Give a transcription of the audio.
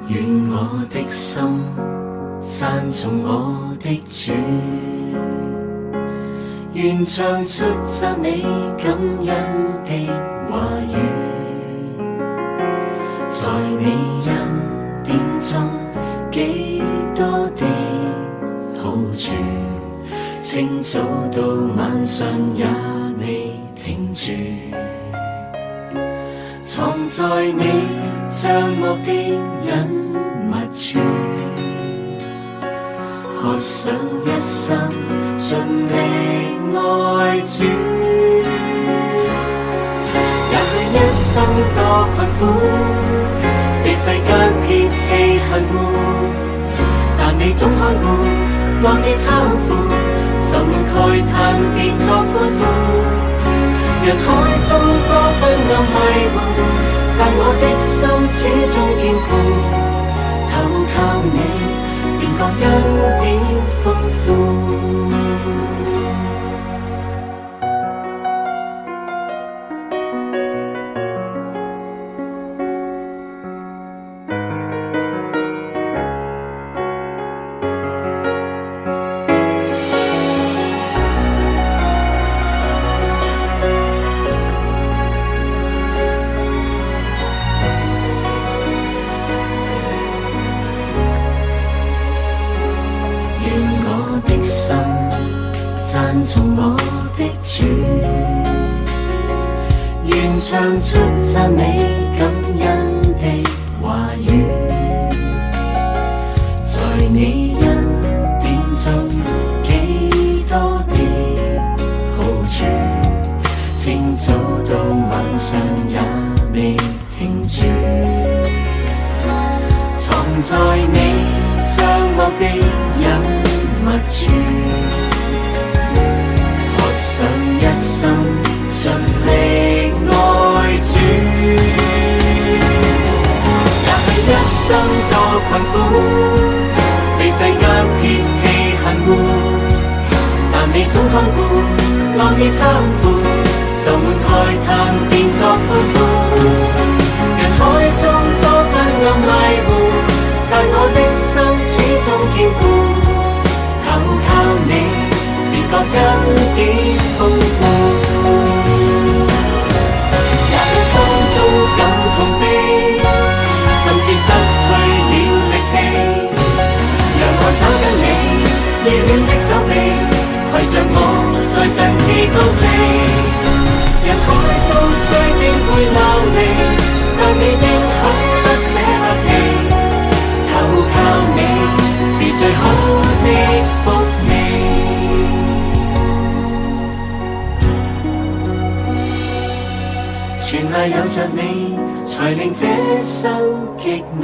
願我的心讚頌我的主，願唱出讚美感恩的話語，在你恩典中幾多的好處，清早到晚上也未停住，藏在你帳幕的隱密處，渴想一生盡力愛主。也許一生多困苦，被世間撇棄恨惡，但你總看顧，望你攙扶，愁悶慨嘆變作歡呼。人海中多昏暗迷霧，但我的心始終堅固，投靠你，便覺恩典豐富。讚頌我的主，願唱出讚美感恩的話語，在你恩典中幾多的好處，清早到晚上也未停住，藏在你帳幕的隱密處，想一生盡力愛主。也許一生多困苦，被世間撇棄恨惡，但你總看顧，望你攙扶，愁悶慨嘆變作歡呼。人海中多昏暗迷霧，但我的心始終堅固，投靠你，便覺恩典豐富。也許心中感痛的，甚至失去了力氣，讓我找緊你熱戀的手臂，攜着我再振翅高飛。人海中雖經會流離，但你應許不捨不棄，投靠你是最好的福氣。全賴有着你，才令這生極美。